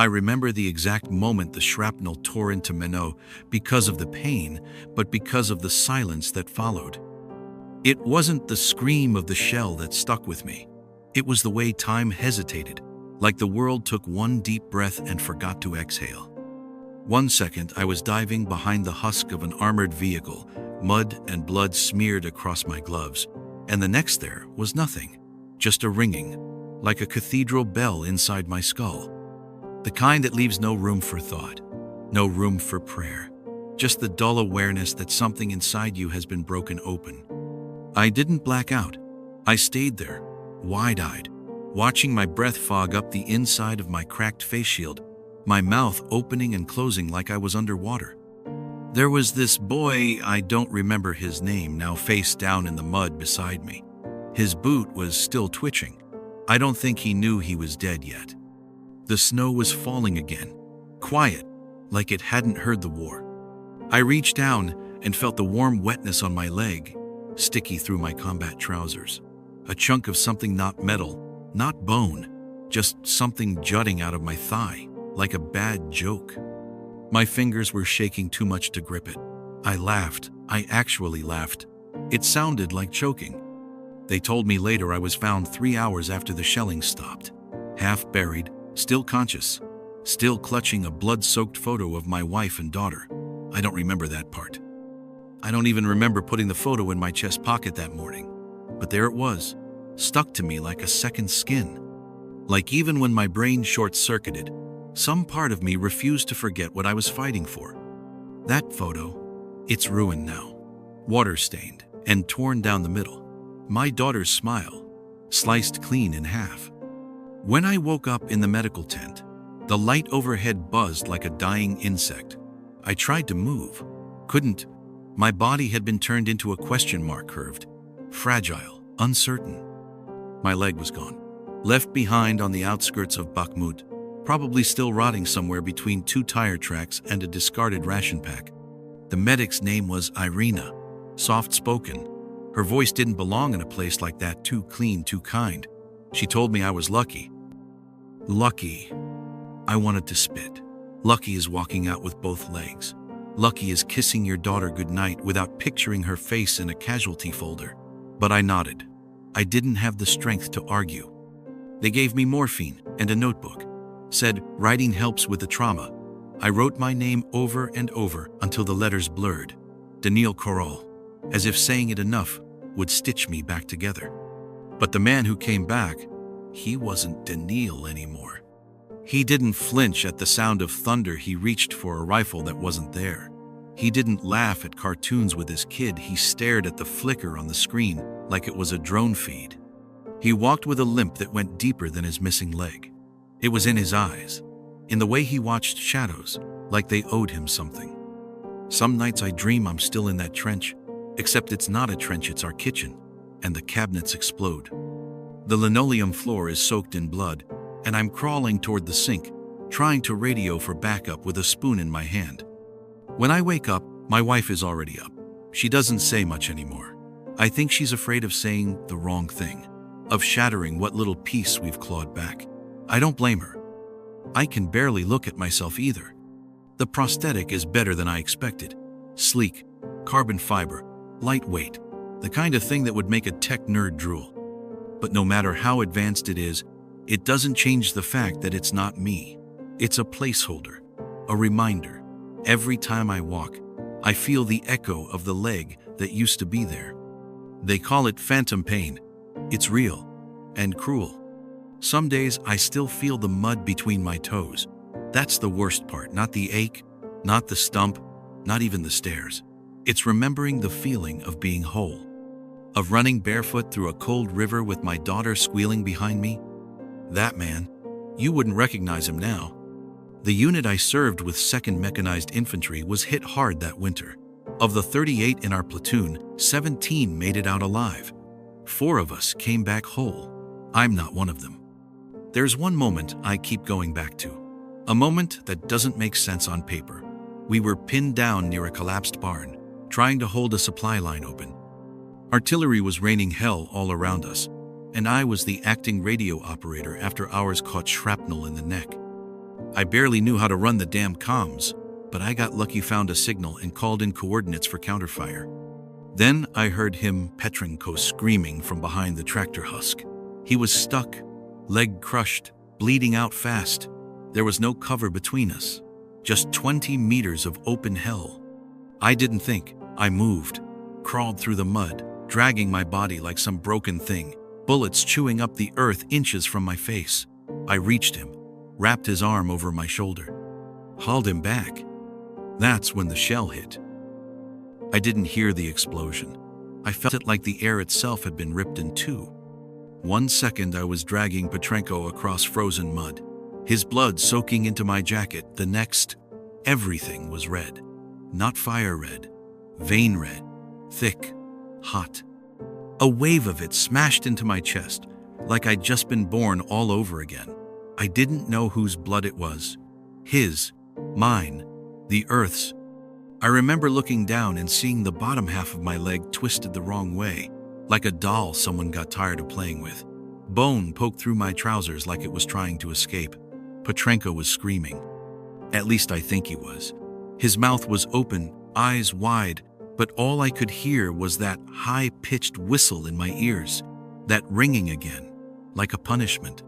I remember the exact moment the shrapnel tore into Menot, because of the pain, but because of the silence that followed. It wasn't the scream of the shell that stuck with me. It was the way time hesitated, like the world took one deep breath and forgot to exhale. 1 second, I was diving behind the husk of an armored vehicle, mud and blood smeared across my gloves, and the next there was nothing, just a ringing, like a cathedral bell inside my skull. The kind that leaves no room for thought, no room for prayer, just the dull awareness that something inside you has been broken open. I didn't black out. I stayed there, wide-eyed, watching my breath fog up the inside of my cracked face shield, my mouth opening and closing like I was underwater. There was this boy, I don't remember his name, now face down in the mud beside me. His boot was still twitching. I don't think he knew he was dead yet. The snow was falling again, quiet, like it hadn't heard the war. I reached down and felt the warm wetness on my leg, sticky through my combat trousers. A chunk of something, not metal, not bone, just something jutting out of my thigh, like a bad joke. My fingers were shaking too much to grip it. I laughed. I actually laughed. It sounded like choking. They told me later I was found 3 hours after the shelling stopped, half buried, still conscious, still clutching a blood-soaked photo of my wife and daughter. I don't remember that part. I don't even remember putting the photo in my chest pocket that morning. But there it was, stuck to me like a second skin. Like even when my brain short-circuited, some part of me refused to forget what I was fighting for. That photo, it's ruined now, water-stained and torn down the middle. My daughter's smile, sliced clean in half. When I woke up in the medical tent, the light overhead buzzed like a dying insect. I tried to move, couldn't. My body had been turned into a question mark, curved, fragile, uncertain. My leg was gone, left behind on the outskirts of Bakhmut, probably still rotting somewhere between 2 tire tracks and a discarded ration pack. The medic's name was Irina, soft-spoken. Her voice didn't belong in a place like that, too clean, too kind. She told me I was lucky. Lucky. I wanted to spit. Lucky is walking out with both legs. Lucky is kissing your daughter goodnight without picturing her face in a casualty folder. But I nodded. I didn't have the strength to argue. They gave me morphine and a notebook. Said, writing helps with the trauma. I wrote my name over and over until the letters blurred. Daniil Korol, as if saying it enough would stitch me back together. But the man who came back, he wasn't Daniil anymore. He didn't flinch at the sound of thunder. He reached for a rifle that wasn't there. He didn't laugh at cartoons with his kid. He stared at the flicker on the screen like it was a drone feed. He walked with a limp that went deeper than his missing leg. It was in his eyes, in the way he watched shadows, like they owed him something. Some nights I dream I'm still in that trench, except it's not a trench, it's our kitchen, and the cabinets explode. The linoleum floor is soaked in blood, and I'm crawling toward the sink, trying to radio for backup with a spoon in my hand. When I wake up, my wife is already up. She doesn't say much anymore. I think she's afraid of saying the wrong thing, of shattering what little piece we've clawed back. I don't blame her. I can barely look at myself either. The prosthetic is better than I expected. Sleek, carbon fiber, lightweight, the kind of thing that would make a tech nerd drool. But no matter how advanced it is, it doesn't change the fact that it's not me. It's a placeholder, a reminder. Every time I walk, I feel the echo of the leg that used to be there. They call it phantom pain. It's real and cruel. Some days I still feel the mud between my toes. That's the worst part, not the ache, not the stump, not even the stairs. It's remembering the feeling of being whole, of running barefoot through a cold river with my daughter squealing behind me. That man, you wouldn't recognize him now. The unit I served with 2nd Mechanized Infantry was hit hard that winter. Of the 38 in our platoon, 17 made it out alive. 4 of us came back whole. I'm not one of them. There's one moment I keep going back to. A moment that doesn't make sense on paper. We were pinned down near a collapsed barn, trying to hold a supply line open. Artillery was raining hell all around us, and I was the acting radio operator after ours caught shrapnel in the neck. I barely knew how to run the damn comms, but I got lucky, found a signal, and called in coordinates for counterfire. Then I heard him, Petrenko, screaming from behind the tractor husk. He was stuck, leg crushed, bleeding out fast. There was no cover between us, just 20 meters of open hell. I didn't think. I moved, crawled through the mud, dragging my body like some broken thing, bullets chewing up the earth inches from my face. I reached him, wrapped his arm over my shoulder, hauled him back. That's when the shell hit. I didn't hear the explosion. I felt it like the air itself had been ripped in two. 1 second I was dragging Petrenko across frozen mud, his blood soaking into my jacket. The next, everything was red. Not fire red, vein red, thick, hot. A wave of it smashed into my chest, like I'd just been born all over again. I didn't know whose blood it was. His, mine, the Earth's. I remember looking down and seeing the bottom half of my leg twisted the wrong way, like a doll someone got tired of playing with. Bone poked through my trousers like it was trying to escape. Petrenko was screaming. At least I think he was. His mouth was open, eyes wide, but all I could hear was that high-pitched whistle in my ears, that ringing again, like a punishment.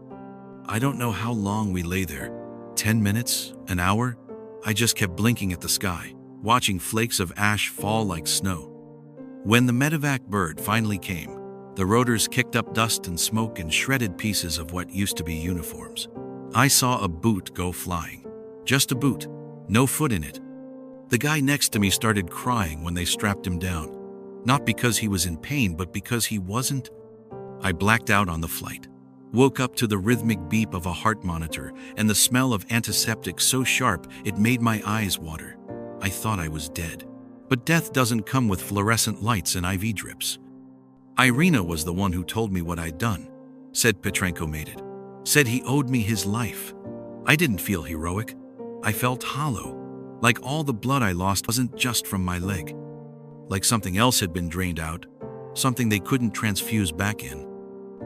I don't know how long we lay there. 10 minutes? An hour? I just kept blinking at the sky, watching flakes of ash fall like snow. When the medevac bird finally came, the rotors kicked up dust and smoke and shredded pieces of what used to be uniforms. I saw a boot go flying. Just a boot, no foot in it. The guy next to me started crying when they strapped him down. Not because he was in pain, but because he wasn't. I blacked out on the flight. Woke up to the rhythmic beep of a heart monitor and the smell of antiseptic so sharp it made my eyes water. I thought I was dead. But death doesn't come with fluorescent lights and IV drips. Irina was the one who told me what I'd done. Said Petrenko made it. Said he owed me his life. I didn't feel heroic. I felt hollow. Like all the blood I lost wasn't just from my leg. Like something else had been drained out. Something they couldn't transfuse back in.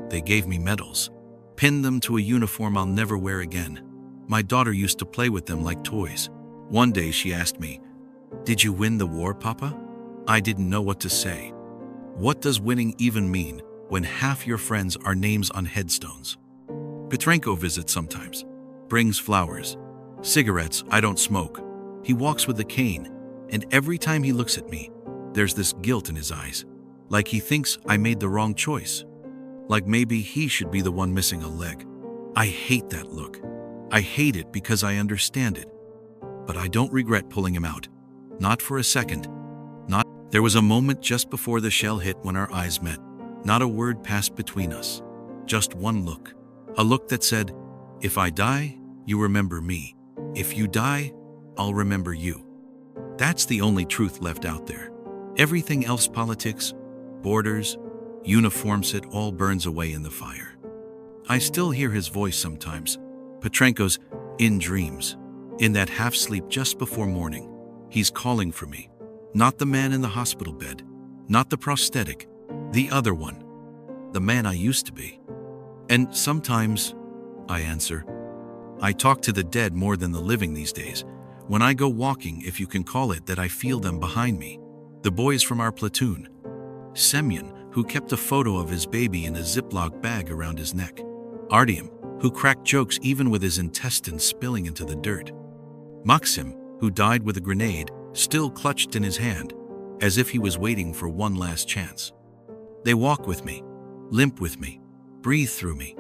They gave me medals. Pinned them to a uniform I'll never wear again. My daughter used to play with them like toys. One day she asked me, "Did you win the war, Papa?" I didn't know what to say. What does winning even mean when half your friends are names on headstones? Petrenko visits sometimes. Brings flowers. Cigarettes. I don't smoke. He walks with a cane, and every time he looks at me, there's this guilt in his eyes. Like he thinks I made the wrong choice. Like maybe he should be the one missing a leg. I hate that look. I hate it because I understand it. But I don't regret pulling him out. Not for a second. Not. There was a moment just before the shell hit when our eyes met. Not a word passed between us. Just one look. A look that said, "If I die, you remember me. If you die, I'll remember you." That's the only truth left out there. Everything else, politics, borders, uniforms, it all burns away in the fire. I still hear his voice sometimes. Petrenko's, in dreams. In that half-sleep just before morning. He's calling for me. Not the man in the hospital bed. Not the prosthetic. The other one. The man I used to be. And sometimes, I answer. I talk to the dead more than the living these days. When I go walking, if you can call it that, I feel them behind me. The boys from our platoon. Semyon, who kept a photo of his baby in a Ziploc bag around his neck. Artyom, who cracked jokes even with his intestines spilling into the dirt. Maxim, who died with a grenade still clutched in his hand, as if he was waiting for one last chance. They walk with me, limp with me, breathe through me.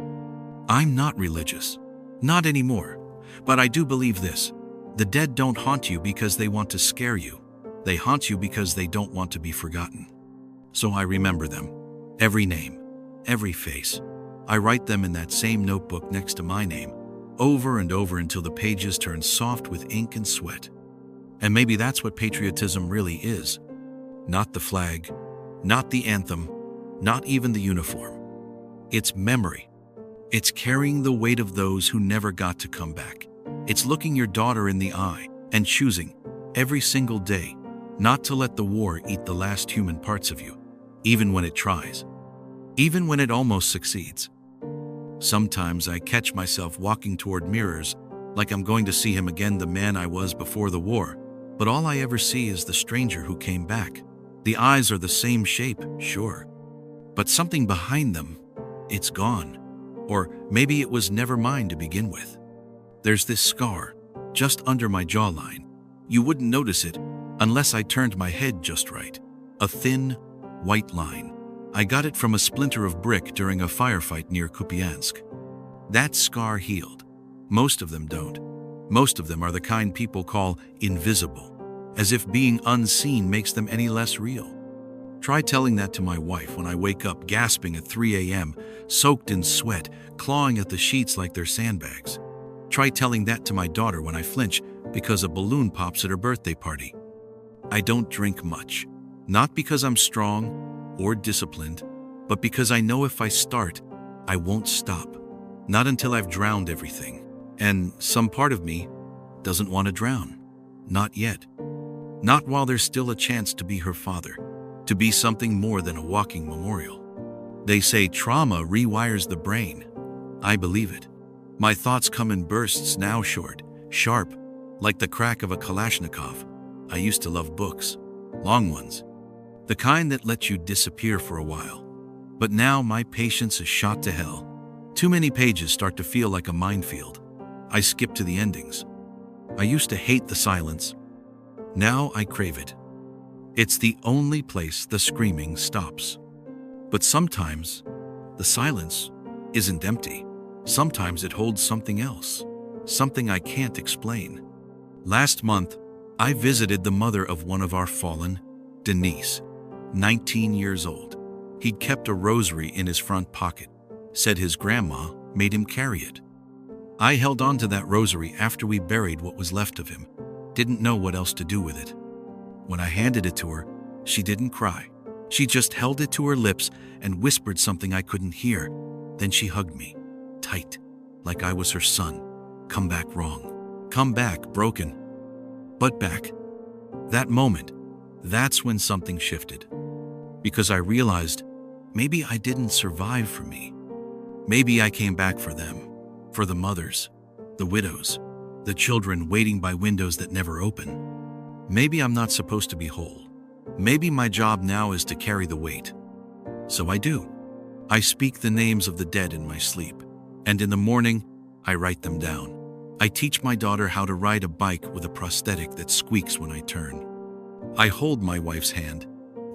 I'm not religious. Not anymore. But I do believe this. The dead don't haunt you because they want to scare you. They haunt you because they don't want to be forgotten. So I remember them. Every name, every face. I write them in that same notebook next to my name, over and over until the pages turn soft with ink and sweat. And maybe that's what patriotism really is. Not the flag, not the anthem, not even the uniform. It's memory. It's carrying the weight of those who never got to come back. It's looking your daughter in the eye and choosing, every single day, not to let the war eat the last human parts of you, even when it tries, even when it almost succeeds. Sometimes I catch myself walking toward mirrors like I'm going to see him again, the man I was before the war. But all I ever see is the stranger who came back. The eyes are the same shape, sure, but something behind them, it's gone. Or maybe it was never mine to begin with. There's this scar, just under my jawline. You wouldn't notice it unless I turned my head just right. A thin, white line. I got it from a splinter of brick during a firefight near Kupiansk. That scar healed. Most of them don't. Most of them are the kind people call invisible, as if being unseen makes them any less real. Try telling that to my wife when I wake up gasping at 3 a.m., soaked in sweat, clawing at the sheets like they're sandbags. Try telling that to my daughter when I flinch because a balloon pops at her birthday party. I don't drink much, not because I'm strong or disciplined, but because I know if I start, I won't stop. Not until I've drowned everything. And some part of me doesn't want to drown. Not yet. Not while there's still a chance to be her father, to be something more than a walking memorial. They say trauma rewires the brain. I believe it. My thoughts come in bursts now, short, sharp, like the crack of a Kalashnikov. I used to love books, long ones, the kind that let you disappear for a while. But now my patience is shot to hell. Too many pages start to feel like a minefield. I skip to the endings. I used to hate the silence. Now I crave it. It's the only place the screaming stops. But sometimes the silence isn't empty. Sometimes it holds something else, something I can't explain. Last month, I visited the mother of one of our fallen, Denise, 19 years old. He'd kept a rosary in his front pocket, said his grandma made him carry it. I held on to that rosary after we buried what was left of him. Didn't know what else to do with it. When I handed it to her, she didn't cry. She just held it to her lips and whispered something I couldn't hear. Then she hugged me, tight, like I was her son. Come back wrong. Come back broken. But back. That moment, that's when something shifted. Because I realized maybe I didn't survive for me. Maybe I came back for them, for the mothers, the widows, the children waiting by windows that never open. Maybe I'm not supposed to be whole. Maybe my job now is to carry the weight. So I do. I speak the names of the dead in my sleep, and in the morning, I write them down. I teach my daughter how to ride a bike with a prosthetic that squeaks when I turn. I hold my wife's hand,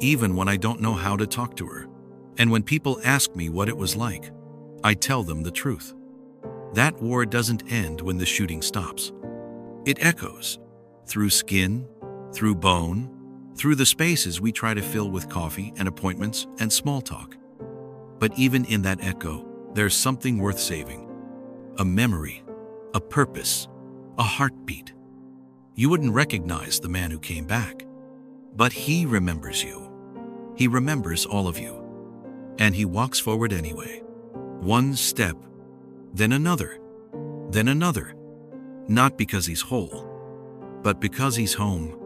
even when I don't know how to talk to her. And when people ask me what it was like, I tell them the truth. That war doesn't end when the shooting stops. It echoes, through skin, through bone, through the spaces we try to fill with coffee and appointments and small talk. But even in that echo, there's something worth saving. A memory, a purpose, a heartbeat. You wouldn't recognize the man who came back, but he remembers you. He remembers all of you. And he walks forward anyway. One step, then another, then another. Not because he's whole, but because he's home.